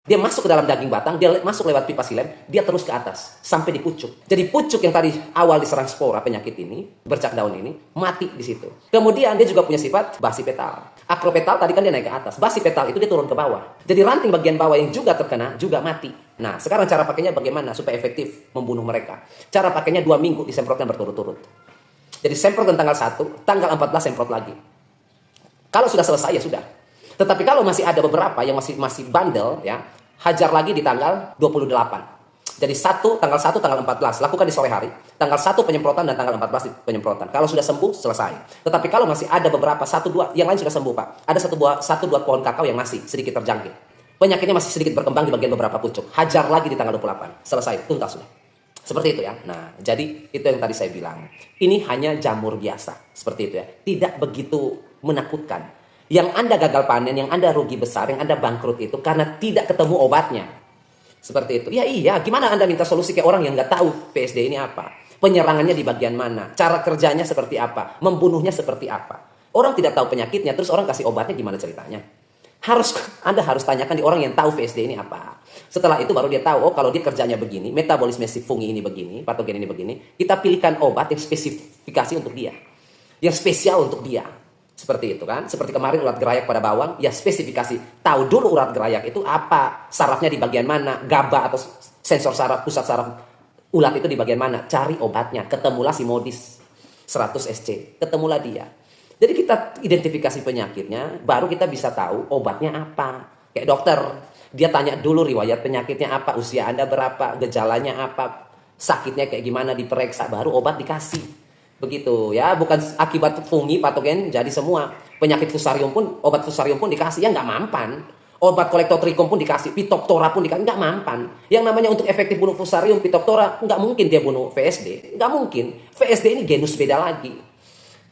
Dia masuk ke dalam daging batang, dia masuk lewat pipa silem, dia terus ke atas, sampai di pucuk. Jadi pucuk yang tadi awal diserang spora penyakit ini, bercak daun ini, mati di situ. Kemudian dia juga punya sifat basipetal. Akropetal tadi kan dia naik ke atas, basipetal itu dia turun ke bawah. Jadi ranting bagian bawah yang juga terkena, juga mati. Nah, sekarang cara pakainya bagaimana supaya efektif membunuh mereka? Cara pakainya 2 minggu disemprotkan berturut-turut. Jadi semprot tanggal 1, tanggal 14 semprot lagi. Kalau sudah selesai ya sudah. Tetapi kalau masih ada beberapa yang masih bandel, ya, hajar lagi di tanggal 28. Jadi tanggal 1, tanggal 14, lakukan di sore hari. Tanggal 1 penyemprotan dan tanggal 14 penyemprotan. Kalau sudah sembuh, selesai. Tetapi kalau masih ada beberapa, 1-2, yang lain sudah sembuh, Pak. Ada satu buah pohon kakao yang masih sedikit terjangkit. Penyakitnya masih sedikit berkembang di bagian beberapa pucuk. Hajar lagi di tanggal 28. Selesai, tuntas sudah. Seperti itu ya. Nah, jadi itu yang tadi saya bilang. Ini hanya jamur biasa. Seperti itu ya. Tidak begitu menakutkan. Yang Anda gagal panen, yang Anda rugi besar, yang Anda bangkrut itu karena tidak ketemu obatnya. Seperti itu. Ya iya, gimana Anda minta solusi ke orang yang nggak tahu VSD ini apa? Penyerangannya di bagian mana? Cara kerjanya seperti apa? Membunuhnya seperti apa? Orang tidak tahu penyakitnya, terus orang kasih obatnya gimana ceritanya? Anda harus tanyakan di orang yang tahu VSD ini apa. Setelah itu baru dia tahu, oh kalau dia kerjanya begini, metabolisme si fungi ini begini, patogen ini begini, kita pilihkan obat yang spesifikasi untuk dia. Yang spesial untuk dia. Seperti itu kan. Seperti kemarin urat gerayak pada bawang, ya spesifikasi. Tahu dulu urat gerayak itu apa, sarafnya di bagian mana, GABA atau sensor saraf, pusat saraf ulat itu di bagian mana. Cari obatnya, ketemulah si modis 100 SC, ketemulah dia. Jadi kita identifikasi penyakitnya, baru kita bisa tahu obatnya apa. Kayak dokter, dia tanya dulu riwayat penyakitnya apa, usia Anda berapa, gejalanya apa, sakitnya kayak gimana, diperiksa, baru obat dikasih. Begitu ya, bukan akibat fungi patogen jadi semua. Penyakit fusarium pun, obat fusarium pun dikasih, ya nggak mampan. Obat kolektotrikum pun dikasih, pitoptora pun dikasih, nggak mampan. Yang namanya untuk efektif bunuh fusarium, pitoptora, nggak mungkin dia bunuh VSD. Nggak mungkin. VSD ini genus beda lagi.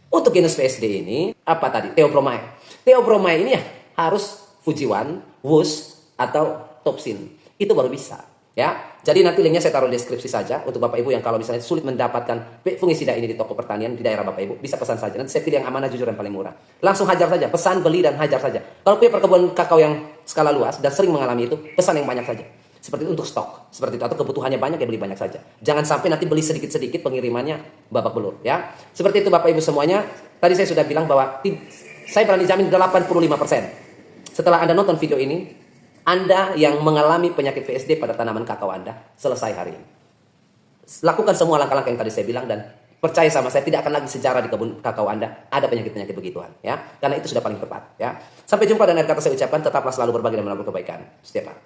Untuk genus VSD ini, apa tadi? Theobromai. Theobromai ini ya harus Fujiwan, Wus, atau Topsin. Itu baru bisa. Ya, jadi nanti linknya saya taruh di deskripsi saja untuk Bapak Ibu yang kalau misalnya sulit mendapatkan fungisida ini di toko pertanian di daerah Bapak Ibu, bisa pesan saja. Nanti saya pilih yang amanah, jujur, dan paling murah. Langsung hajar saja, pesan, beli, dan hajar saja. Kalau punya perkebunan kakao yang skala luas dan sering mengalami itu, pesan yang banyak saja. Seperti itu untuk stok, seperti itu, atau kebutuhannya banyak ya beli banyak saja. Jangan sampai nanti beli sedikit-sedikit pengirimannya babak belur. Ya, seperti itu Bapak Ibu semuanya. Tadi saya sudah bilang bahwa saya berani jamin 85%. Setelah Anda nonton video ini, Anda yang mengalami penyakit VSD pada tanaman kakao Anda, selesai hari ini. Lakukan semua langkah-langkah yang tadi saya bilang dan percaya sama saya, tidak akan lagi sejarah di kebun kakao Anda ada penyakit-penyakit begituan. Ya, karena itu sudah paling tepat. Ya. Sampai jumpa dan akhir kata saya ucapkan, tetaplah selalu berbagi dan melakukan kebaikan. Setiap hari.